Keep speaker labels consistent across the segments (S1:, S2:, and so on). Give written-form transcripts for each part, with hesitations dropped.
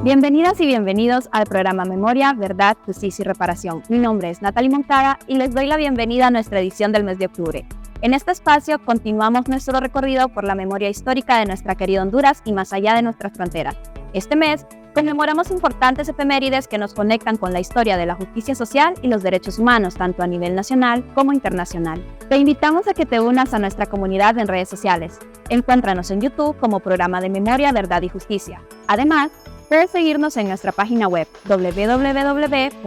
S1: Bienvenidas y bienvenidos al programa Memoria, Verdad, Justicia y Reparación. Mi nombre es Natalie Moncada y les doy la bienvenida a nuestra edición del mes de octubre. En este espacio continuamos nuestro recorrido por la memoria histórica de nuestra querida Honduras y más allá de nuestras fronteras. Este mes conmemoramos importantes efemérides que nos conectan con la historia de la justicia social y los derechos humanos, tanto a nivel nacional como internacional. Te invitamos a que te unas a nuestra comunidad en redes sociales. Encuéntranos en YouTube como Programa de Memoria, Verdad y Justicia. Además, puedes seguirnos en nuestra página web www.cep.gov.hn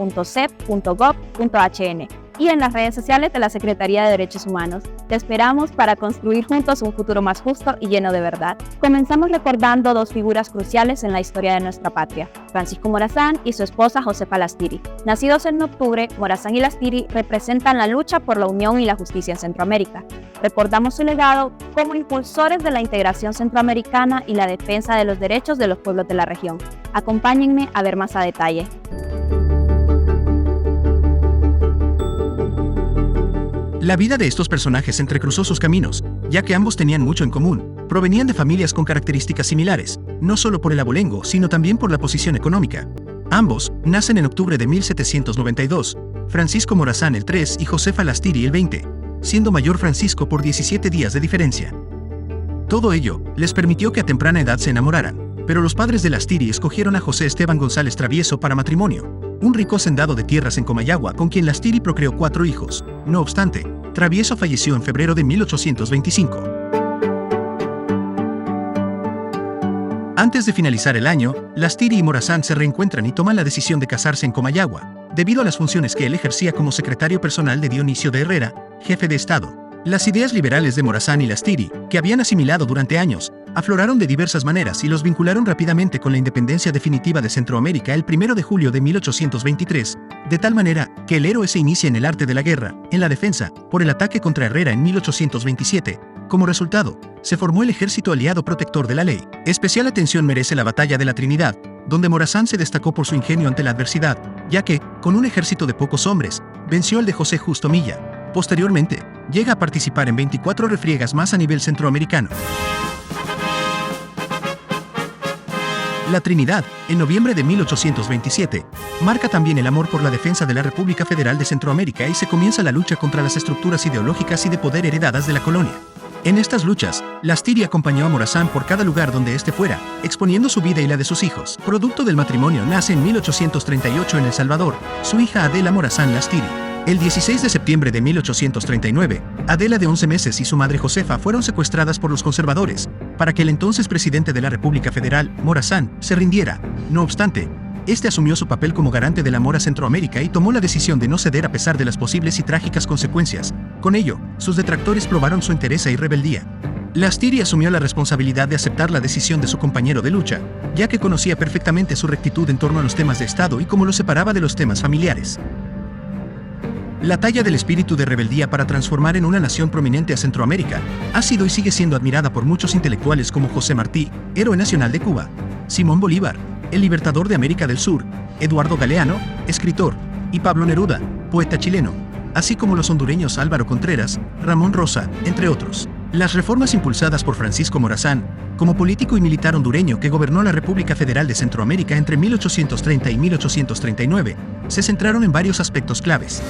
S1: y en las redes sociales de la Secretaría de Derechos Humanos. Te esperamos para construir juntos un futuro más justo y lleno de verdad. Comenzamos recordando dos figuras cruciales en la historia de nuestra patria, Francisco Morazán y su esposa Josefa Lastiri. Nacidos en octubre, Morazán y Lastiri representan la lucha por la unión y la justicia en Centroamérica. Recordamos su legado como impulsores de la integración centroamericana y la defensa de los derechos de los pueblos de la región. Acompáñenme a ver más a detalle.
S2: La vida de estos personajes entrecruzó sus caminos, ya que ambos tenían mucho en común. Provenían de familias con características similares, no solo por el abolengo, sino también por la posición económica. Ambos nacen en octubre de 1792, Francisco Morazán el 3 y Josefa Lastiri el 20, siendo mayor Francisco por 17 días de diferencia. Todo ello les permitió que a temprana edad se enamoraran, pero los padres de Lastiri escogieron a José Esteban González Travieso para matrimonio, un rico hacendado de tierras en Comayagua con quien Lastiri procreó 4 hijos. No obstante, Travieso falleció en febrero de 1825. Antes de finalizar el año, Lastiri y Morazán se reencuentran y toman la decisión de casarse en Comayagua, debido a las funciones que él ejercía como secretario personal de Dionisio de Herrera, jefe de Estado. Las ideas liberales de Morazán y Lastiri, que habían asimilado durante años, afloraron de diversas maneras y los vincularon rápidamente con la independencia definitiva de Centroamérica el 1 de julio de 1823, de tal manera que el héroe se inicia en el arte de la guerra, en la defensa, por el ataque contra Herrera en 1827. Como resultado, se formó el Ejército Aliado Protector de la Ley. Especial atención merece la Batalla de la Trinidad, donde Morazán se destacó por su ingenio ante la adversidad, ya que, con un ejército de pocos hombres, venció al de José Justo Milla. Posteriormente, llega a participar en 24 refriegas más a nivel centroamericano. La Trinidad, en noviembre de 1827, marca también el amor por la defensa de la República Federal de Centroamérica y se comienza la lucha contra las estructuras ideológicas y de poder heredadas de la colonia. En estas luchas, Lastiri acompañó a Morazán por cada lugar donde éste fuera, exponiendo su vida y la de sus hijos. Producto del matrimonio nace en 1838 en El Salvador, su hija Adela Morazán Lastiri. El 16 de septiembre de 1839, Adela de 11 meses y su madre Josefa fueron secuestradas por los conservadores, para que el entonces presidente de la República Federal, Morazán, se rindiera. No obstante, este asumió su papel como garante del amor a Centroamérica y tomó la decisión de no ceder a pesar de las posibles y trágicas consecuencias. Con ello, sus detractores probaron su entereza y rebeldía. Lastiri asumió la responsabilidad de aceptar la decisión de su compañero de lucha, ya que conocía perfectamente su rectitud en torno a los temas de Estado y cómo lo separaba de los temas familiares. La talla del espíritu de rebeldía para transformar en una nación prominente a Centroamérica ha sido y sigue siendo admirada por muchos intelectuales como José Martí, héroe nacional de Cuba, Simón Bolívar, el libertador de América del Sur, Eduardo Galeano, escritor, y Pablo Neruda, poeta chileno, así como los hondureños Álvaro Contreras, Ramón Rosa, entre otros. Las reformas impulsadas por Francisco Morazán, como político y militar hondureño que gobernó la República Federal de Centroamérica entre 1830 y 1839, se centraron en varios aspectos claves.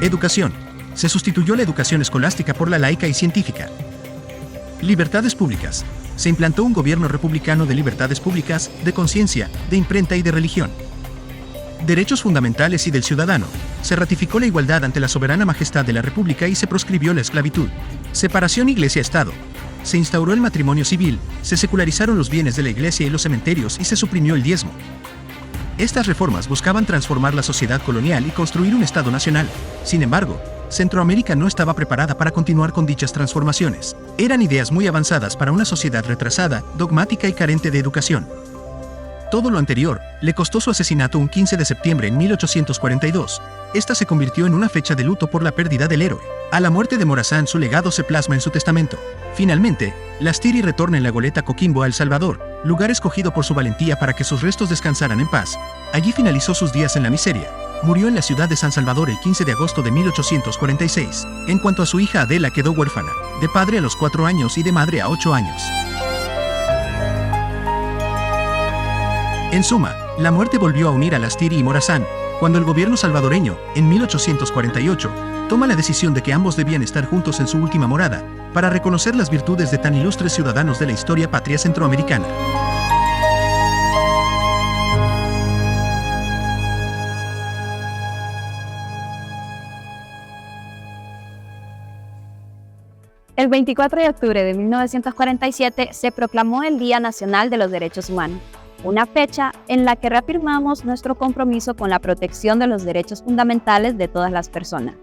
S2: Educación. Se sustituyó la educación escolástica por la laica y científica. Libertades públicas. Se implantó un gobierno republicano de libertades públicas, de conciencia, de imprenta y de religión. Derechos fundamentales y del ciudadano. Se ratificó la igualdad ante la soberana majestad de la República y se proscribió la esclavitud. Separación Iglesia-Estado. Se instauró el matrimonio civil, se secularizaron los bienes de la iglesia y los cementerios y se suprimió el diezmo. Estas reformas buscaban transformar la sociedad colonial y construir un Estado nacional. Sin embargo, Centroamérica no estaba preparada para continuar con dichas transformaciones. Eran ideas muy avanzadas para una sociedad retrasada, dogmática y carente de educación. Todo lo anterior le costó su asesinato un 15 de septiembre en 1842. Esta se convirtió en una fecha de luto por la pérdida del héroe. A la muerte de Morazán, su legado se plasma en su testamento. Finalmente, Lastiri retorna en la goleta Coquimbo a El Salvador, lugar escogido por su valentía para que sus restos descansaran en paz. Allí finalizó sus días en la miseria. Murió en la ciudad de San Salvador el 15 de agosto de 1846. En cuanto a su hija Adela, quedó huérfana, de padre a los 4 años y de madre a 8 años. En suma, la muerte volvió a unir a Lastiri y Morazán, cuando el gobierno salvadoreño, en 1848, toma la decisión de que ambos debían estar juntos en su última morada, para reconocer las virtudes de tan ilustres ciudadanos de la historia patria centroamericana.
S1: El 24 de octubre de 1947 se proclamó el Día Nacional de los Derechos Humanos, una fecha en la que reafirmamos nuestro compromiso con la protección de los derechos fundamentales de todas las personas.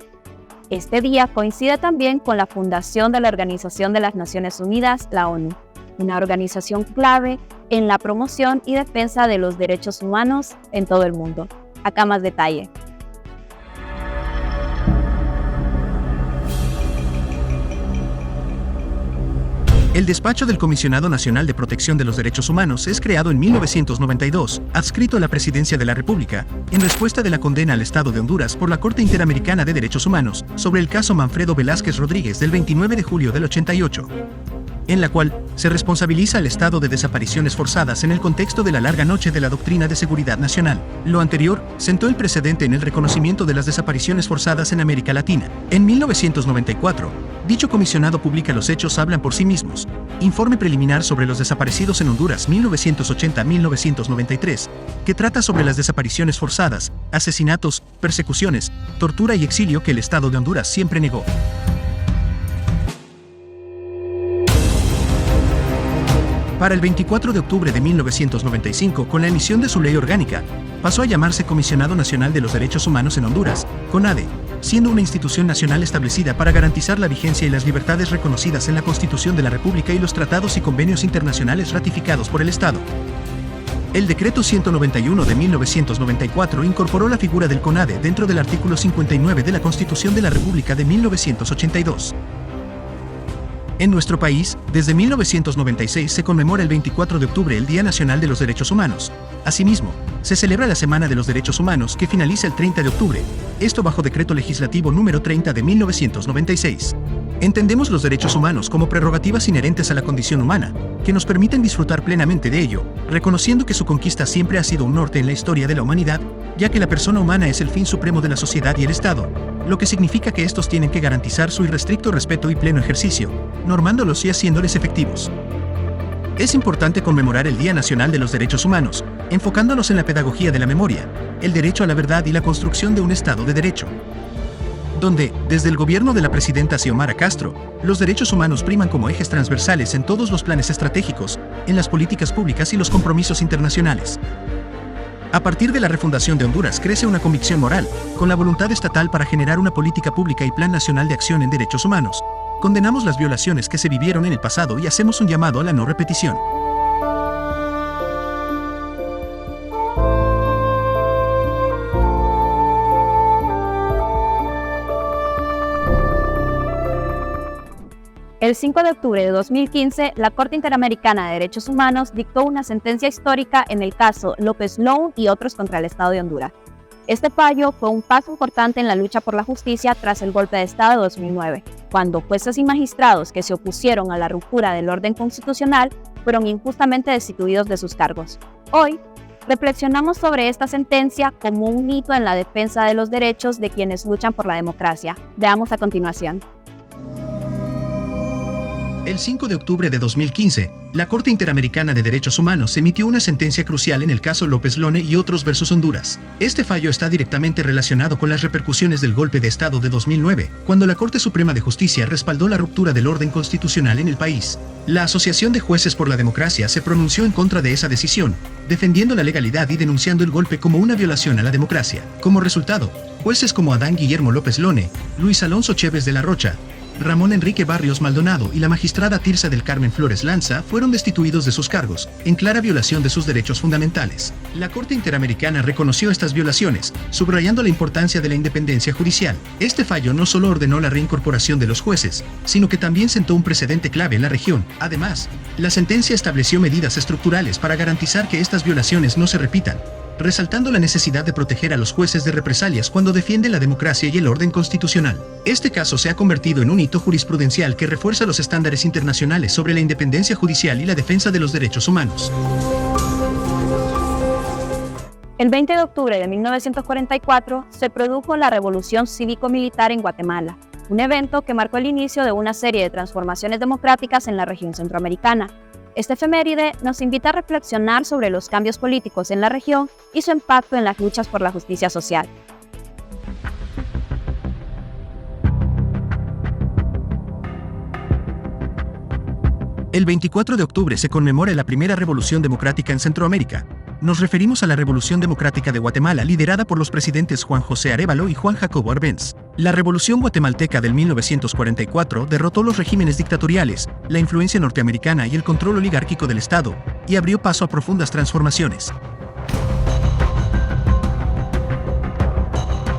S1: Este día coincide también con la fundación de la Organización de las Naciones Unidas, la ONU, una organización clave en la promoción y defensa de los derechos humanos en todo el mundo. Acá más detalle.
S2: El despacho del Comisionado Nacional de Protección de los Derechos Humanos es creado en 1992, adscrito a la Presidencia de la República, en respuesta de la condena al Estado de Honduras por la Corte Interamericana de Derechos Humanos sobre el caso Manfredo Velázquez Rodríguez del 29 de julio del 88, en la cual se responsabiliza al Estado de desapariciones forzadas en el contexto de la larga noche de la doctrina de seguridad nacional. Lo anterior sentó el precedente en el reconocimiento de las desapariciones forzadas en América Latina. En 1994, dicho comisionado publica Los hechos hablan por sí mismos, informe preliminar sobre los desaparecidos en Honduras 1980-1993, que trata sobre las desapariciones forzadas, asesinatos, persecuciones, tortura y exilio que el Estado de Honduras siempre negó. Para el 24 de octubre de 1995, con la emisión de su ley orgánica, pasó a llamarse Comisionado Nacional de los Derechos Humanos en Honduras, CONADE, siendo una institución nacional establecida para garantizar la vigencia y las libertades reconocidas en la Constitución de la República y los tratados y convenios internacionales ratificados por el Estado. El Decreto 191 de 1994 incorporó la figura del CONADE dentro del artículo 59 de la Constitución de la República de 1982. En nuestro país, desde 1996 se conmemora el 24 de octubre el Día Nacional de los Derechos Humanos. Asimismo, se celebra la Semana de los Derechos Humanos que finaliza el 30 de octubre, esto bajo Decreto Legislativo número 30 de 1996. Entendemos los derechos humanos como prerrogativas inherentes a la condición humana, que nos permiten disfrutar plenamente de ello, reconociendo que su conquista siempre ha sido un norte en la historia de la humanidad, ya que la persona humana es el fin supremo de la sociedad y el Estado, lo que significa que estos tienen que garantizar su irrestricto respeto y pleno ejercicio, normándolos y haciéndoles efectivos. Es importante conmemorar el Día Nacional de los Derechos Humanos, enfocándonos en la pedagogía de la memoria, el derecho a la verdad y la construcción de un Estado de Derecho, donde, desde el gobierno de la presidenta Xiomara Castro, los derechos humanos priman como ejes transversales en todos los planes estratégicos, en las políticas públicas y los compromisos internacionales. A partir de la refundación de Honduras crece una convicción moral, con la voluntad estatal para generar una política pública y plan nacional de acción en derechos humanos. Condenamos las violaciones que se vivieron en el pasado y hacemos un llamado a la no repetición.
S1: El 5 de octubre de 2015, la Corte Interamericana de Derechos Humanos dictó una sentencia histórica en el caso López Loun y otros contra el Estado de Honduras. Este fallo fue un paso importante en la lucha por la justicia tras el golpe de Estado de 2009, cuando jueces y magistrados que se opusieron a la ruptura del orden constitucional fueron injustamente destituidos de sus cargos. Hoy, reflexionamos sobre esta sentencia como un hito en la defensa de los derechos de quienes luchan por la democracia. Veamos a continuación.
S2: El 5 de octubre de 2015, la Corte Interamericana de Derechos Humanos emitió una sentencia crucial en el caso López Lone y otros versus Honduras. Este fallo está directamente relacionado con las repercusiones del golpe de Estado de 2009, cuando la Corte Suprema de Justicia respaldó la ruptura del orden constitucional en el país. La Asociación de Jueces por la Democracia se pronunció en contra de esa decisión, defendiendo la legalidad y denunciando el golpe como una violación a la democracia. Como resultado, jueces como Adán Guillermo López Lone, Luis Alonso Chévez de la Rocha, Ramón Enrique Barrios Maldonado y la magistrada Tirsa del Carmen Flores Lanza fueron destituidos de sus cargos, en clara violación de sus derechos fundamentales. La Corte Interamericana reconoció estas violaciones, subrayando la importancia de la independencia judicial. Este fallo no solo ordenó la reincorporación de los jueces, sino que también sentó un precedente clave en la región. Además, la sentencia estableció medidas estructurales para garantizar que estas violaciones no se repitan, resaltando la necesidad de proteger a los jueces de represalias cuando defienden la democracia y el orden constitucional. Este caso se ha convertido en un hito jurisprudencial que refuerza los estándares internacionales sobre la independencia judicial y la defensa de los derechos humanos.
S1: El 20 de octubre de 1944 se produjo la Revolución Cívico-Militar en Guatemala, un evento que marcó el inicio de una serie de transformaciones democráticas en la región centroamericana. Este efeméride nos invita a reflexionar sobre los cambios políticos en la región y su impacto en las luchas por la justicia social.
S2: El 24 de octubre se conmemora la primera revolución democrática en Centroamérica. Nos referimos a la Revolución Democrática de Guatemala, liderada por los presidentes Juan José Arévalo y Juan Jacobo Arbenz. La Revolución Guatemalteca del 1944 derrotó los regímenes dictatoriales, la influencia norteamericana y el control oligárquico del Estado, y abrió paso a profundas transformaciones.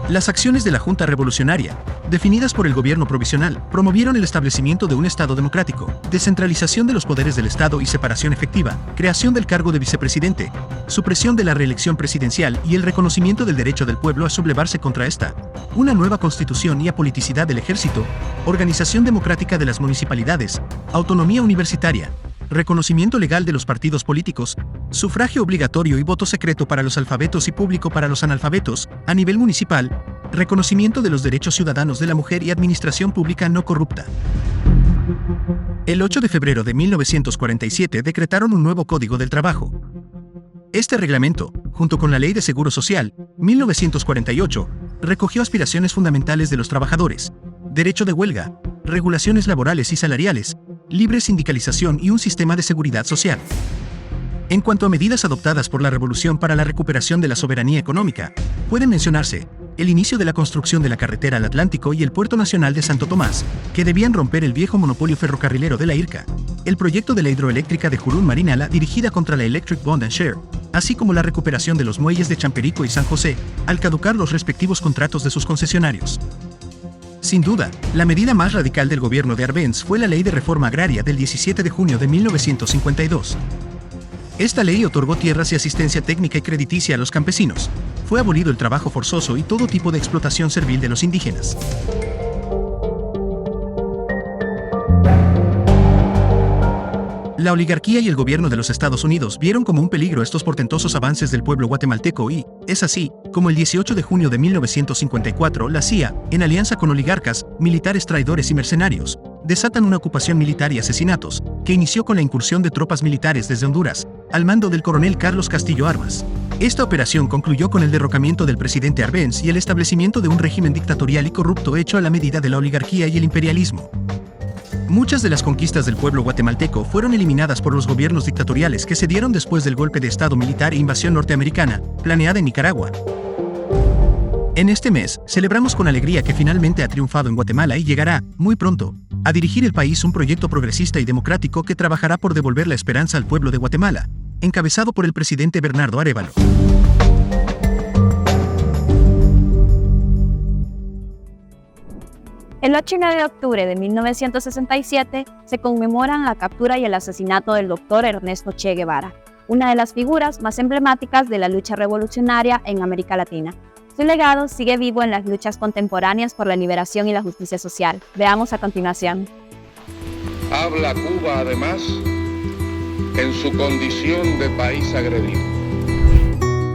S2: Las acciones de la Junta Revolucionaria, definidas por el gobierno provisional, promovieron el establecimiento de un Estado democrático, descentralización de los poderes del Estado y separación efectiva, creación del cargo de vicepresidente, supresión de la reelección presidencial y el reconocimiento del derecho del pueblo a sublevarse contra esta, una nueva constitución y apoliticidad del ejército, organización democrática de las municipalidades, autonomía universitaria, reconocimiento legal de los partidos políticos, sufragio obligatorio y voto secreto para los alfabetos y público para los analfabetos, a nivel municipal, reconocimiento de los derechos ciudadanos de la mujer y administración pública no corrupta. El 8 de febrero de 1947 decretaron un nuevo Código del Trabajo. Este reglamento, junto con la Ley de Seguro Social, 1948, recogió aspiraciones fundamentales de los trabajadores, derecho de huelga, regulaciones laborales y salariales, libre sindicalización y un sistema de seguridad social. En cuanto a medidas adoptadas por la Revolución para la recuperación de la soberanía económica, pueden mencionarse el inicio de la construcción de la carretera al Atlántico y el Puerto Nacional de Santo Tomás, que debían romper el viejo monopolio ferrocarrilero de la IRCA, el proyecto de la hidroeléctrica de Jurún-Marinala dirigida contra la Electric Bond and Share, así como la recuperación de los muelles de Champerico y San José, al caducar los respectivos contratos de sus concesionarios. Sin duda, la medida más radical del gobierno de Arbenz fue la Ley de Reforma Agraria del 17 de junio de 1952. Esta ley otorgó tierras y asistencia técnica y crediticia a los campesinos. Fue abolido el trabajo forzoso y todo tipo de explotación servil de los indígenas. La oligarquía y el gobierno de los Estados Unidos vieron como un peligro estos portentosos avances del pueblo guatemalteco y, es así, como el 18 de junio de 1954, la CIA, en alianza con oligarcas, militares traidores y mercenarios, desatan una ocupación militar y asesinatos, que inició con la incursión de tropas militares desde Honduras, al mando del coronel Carlos Castillo Armas. Esta operación concluyó con el derrocamiento del presidente Arbenz y el establecimiento de un régimen dictatorial y corrupto hecho a la medida de la oligarquía y el imperialismo. Muchas de las conquistas del pueblo guatemalteco fueron eliminadas por los gobiernos dictatoriales que se dieron después del golpe de Estado militar e invasión norteamericana, planeada en Nicaragua. En este mes, celebramos con alegría que finalmente ha triunfado en Guatemala y llegará, muy pronto, a dirigir el país un proyecto progresista y democrático que trabajará por devolver la esperanza al pueblo de Guatemala, encabezado por el presidente Bernardo Arévalo.
S1: El 8 y 9 de octubre de 1967 se conmemoran la captura y el asesinato del Dr. Ernesto Che Guevara, una de las figuras más emblemáticas de la lucha revolucionaria en América Latina. Su legado sigue vivo en las luchas contemporáneas por la liberación y la justicia social. Veamos a continuación.
S3: Habla Cuba, además, en su condición de país agredido.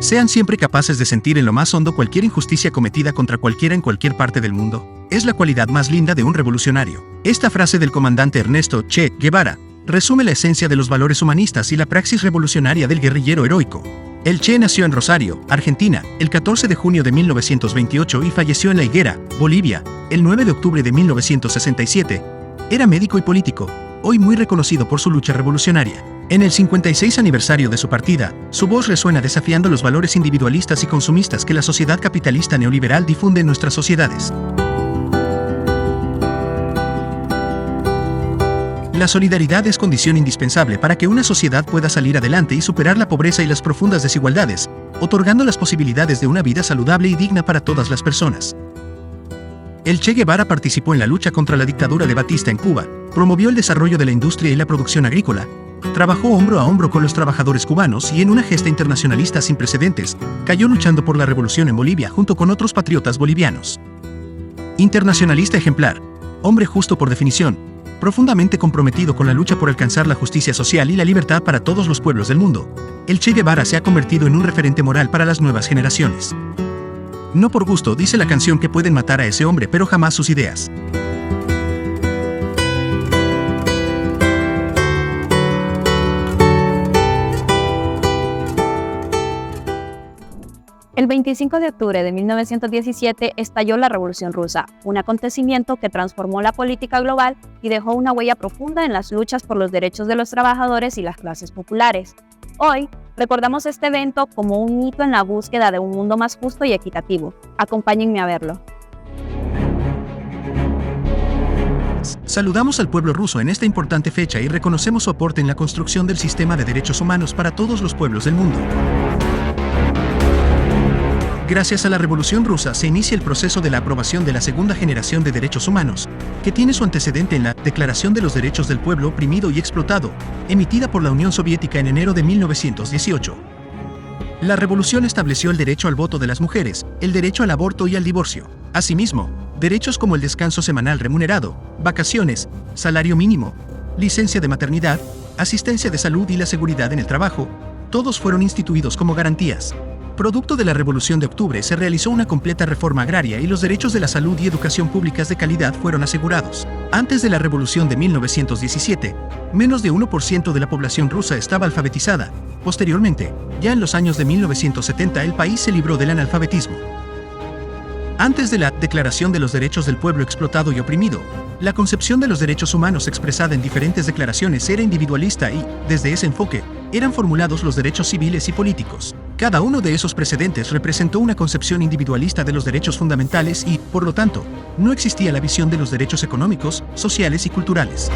S2: Sean siempre capaces de sentir en lo más hondo cualquier injusticia cometida contra cualquiera en cualquier parte del mundo. Es la cualidad más linda de un revolucionario. Esta frase del comandante Ernesto Che Guevara resume la esencia de los valores humanistas y la praxis revolucionaria del guerrillero heroico. El Che nació en Rosario, Argentina, el 14 de junio de 1928 y falleció en La Higuera, Bolivia, el 9 de octubre de 1967. Era médico y político, hoy muy reconocido por su lucha revolucionaria. En el 56 aniversario de su partida, su voz resuena desafiando los valores individualistas y consumistas que la sociedad capitalista neoliberal difunde en nuestras sociedades. La solidaridad es condición indispensable para que una sociedad pueda salir adelante y superar la pobreza y las profundas desigualdades, otorgando las posibilidades de una vida saludable y digna para todas las personas. El Che Guevara participó en la lucha contra la dictadura de Batista en Cuba, promovió el desarrollo de la industria y la producción agrícola, trabajó hombro a hombro con los trabajadores cubanos y en una gesta internacionalista sin precedentes, cayó luchando por la revolución en Bolivia junto con otros patriotas bolivianos. Internacionalista ejemplar, hombre justo por definición, Profundamente comprometido con la lucha por alcanzar la justicia social y la libertad para todos los pueblos del mundo, el Che Guevara se ha convertido en un referente moral para las nuevas generaciones. No por gusto, dice la canción, que pueden matar a ese hombre, pero jamás sus ideas.
S1: El 25 de octubre de 1917 estalló la Revolución Rusa, un acontecimiento que transformó la política global y dejó una huella profunda en las luchas por los derechos de los trabajadores y las clases populares. Hoy, recordamos este evento como un hito en la búsqueda de un mundo más justo y equitativo. Acompáñenme a verlo.
S2: Saludamos al pueblo ruso en esta importante fecha y reconocemos su aporte en la construcción del sistema de derechos humanos para todos los pueblos del mundo. Gracias a la Revolución Rusa se inicia el proceso de la aprobación de la segunda generación de derechos humanos, que tiene su antecedente en la Declaración de los Derechos del Pueblo Oprimido y Explotado, emitida por la Unión Soviética en enero de 1918. La revolución estableció el derecho al voto de las mujeres, el derecho al aborto y al divorcio. Asimismo, derechos como el descanso semanal remunerado, vacaciones, salario mínimo, licencia de maternidad, asistencia de salud y la seguridad en el trabajo, todos fueron instituidos como garantías. Producto de la Revolución de Octubre se realizó una completa reforma agraria y los derechos de la salud y educación públicas de calidad fueron asegurados. Antes de la Revolución de 1917, menos de 1% de la población rusa estaba alfabetizada. Posteriormente, ya en los años de 1970, el país se libró del analfabetismo. Antes de la Declaración de los Derechos del Pueblo Explotado y Oprimido, la concepción de los derechos humanos expresada en diferentes declaraciones era individualista y, desde ese enfoque, eran formulados los derechos civiles y políticos. Cada uno de esos precedentes representó una concepción individualista de los derechos fundamentales y, por lo tanto, no existía la visión de los derechos económicos, sociales y culturales.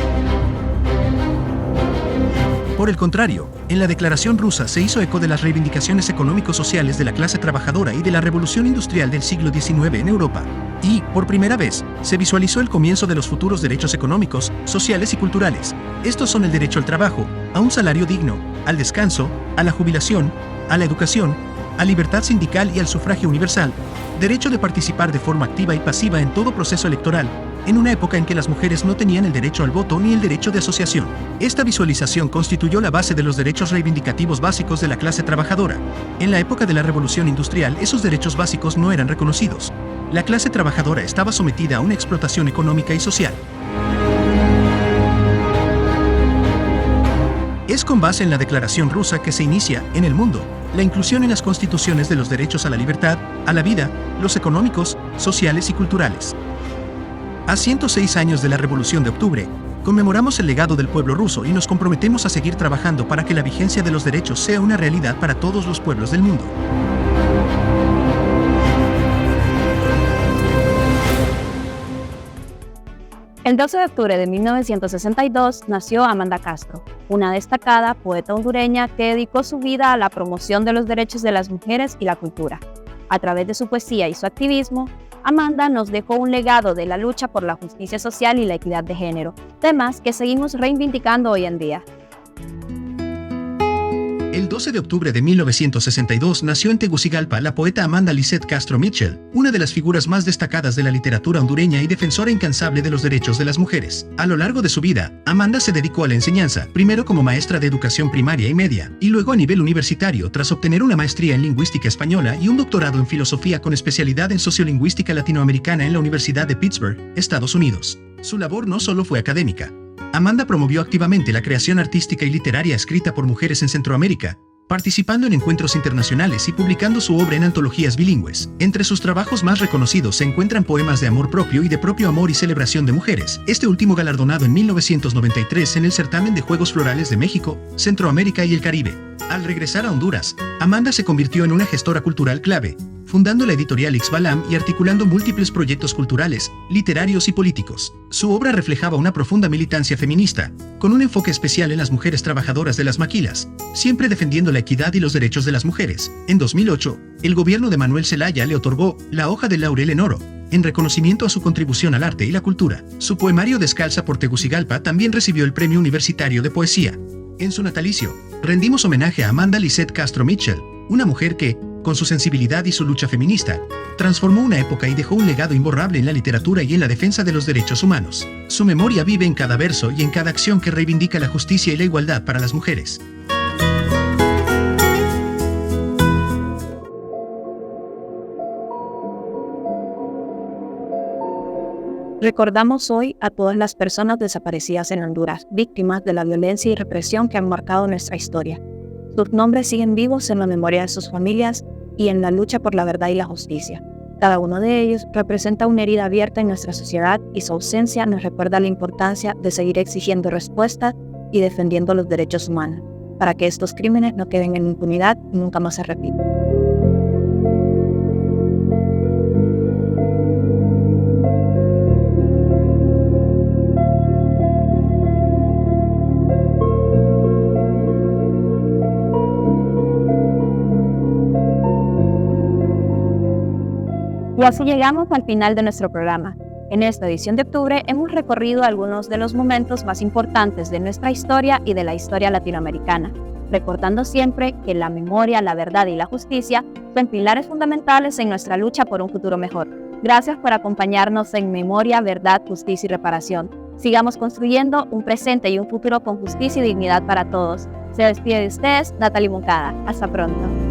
S2: Por el contrario, en la Declaración Rusa se hizo eco de las reivindicaciones económico-sociales de la clase trabajadora y de la revolución industrial del siglo XIX en Europa. Y, por primera vez, se visualizó el comienzo de los futuros derechos económicos, sociales y culturales. Estos son el derecho al trabajo, a un salario digno, al descanso, a la jubilación, a la educación, a libertad sindical y al sufragio universal, derecho de participar de forma activa y pasiva en todo proceso electoral, en una época en que las mujeres no tenían el derecho al voto ni el derecho de asociación. Esta visualización constituyó la base de los derechos reivindicativos básicos de la clase trabajadora. En la época de la Revolución Industrial, esos derechos básicos no eran reconocidos. La clase trabajadora estaba sometida a una explotación económica y social. Es con base en la Declaración Rusa que se inicia, en el mundo, la inclusión en las constituciones de los derechos a la libertad, a la vida, los económicos, sociales y culturales. A 106 años de la Revolución de Octubre, conmemoramos el legado del pueblo ruso y nos comprometemos a seguir trabajando para que la vigencia de los derechos sea una realidad para todos los pueblos del mundo.
S1: El 12 de octubre de 1962 nació Amanda Castro, una destacada poeta hondureña que dedicó su vida a la promoción de los derechos de las mujeres y la cultura. A través de su poesía y su activismo, Amanda nos dejó un legado de la lucha por la justicia social y la equidad de género, temas que seguimos reivindicando hoy en día.
S2: El 12 de octubre de 1962 nació en Tegucigalpa la poeta Amanda Lisette Castro Mitchell, una de las figuras más destacadas de la literatura hondureña y defensora incansable de los derechos de las mujeres. A lo largo de su vida, Amanda se dedicó a la enseñanza, primero como maestra de educación primaria y media, y luego a nivel universitario tras obtener una maestría en lingüística española y un doctorado en filosofía con especialidad en sociolingüística latinoamericana en la Universidad de Pittsburgh, Estados Unidos. Su labor no solo fue académica. Amanda promovió activamente la creación artística y literaria escrita por mujeres en Centroamérica, participando en encuentros internacionales y publicando su obra en antologías bilingües. Entre sus trabajos más reconocidos se encuentran poemas de amor propio y de propio amor y celebración de mujeres, este último galardonado en 1993 en el certamen de Juegos Florales de México, Centroamérica y el Caribe. Al regresar a Honduras, Amanda se convirtió en una gestora cultural clave, fundando la editorial Ixbalam y articulando múltiples proyectos culturales, literarios y políticos. Su obra reflejaba una profunda militancia feminista, con un enfoque especial en las mujeres trabajadoras de las maquilas, siempre defendiendo la equidad y los derechos de las mujeres. En 2008, el gobierno de Manuel Zelaya le otorgó la Hoja del Laurel en oro, en reconocimiento a su contribución al arte y la cultura. Su poemario Descalza por Tegucigalpa también recibió el Premio Universitario de Poesía. En su natalicio, rendimos homenaje a Amanda Lisette Castro Mitchell, una mujer que, Con su sensibilidad y su lucha feminista, transformó una época y dejó un legado imborrable en la literatura y en la defensa de los derechos humanos. Su memoria vive en cada verso y en cada acción que reivindica la justicia y la igualdad para las mujeres.
S1: Recordamos hoy a todas las personas desaparecidas en Honduras, víctimas de la violencia y represión que han marcado nuestra historia. Sus nombres siguen vivos en la memoria de sus familias y en la lucha por la verdad y la justicia. Cada uno de ellos representa una herida abierta en nuestra sociedad y su ausencia nos recuerda la importancia de seguir exigiendo respuestas y defendiendo los derechos humanos, para que estos crímenes no queden en impunidad y nunca más se repitan. Y así llegamos al final de nuestro programa. En esta edición de octubre hemos recorrido algunos de los momentos más importantes de nuestra historia y de la historia latinoamericana, recordando siempre que la memoria, la verdad y la justicia son pilares fundamentales en nuestra lucha por un futuro mejor. Gracias por acompañarnos en Memoria, Verdad, Justicia y Reparación. Sigamos construyendo un presente y un futuro con justicia y dignidad para todos. Se despide de ustedes, Natalie Moncada. Hasta pronto.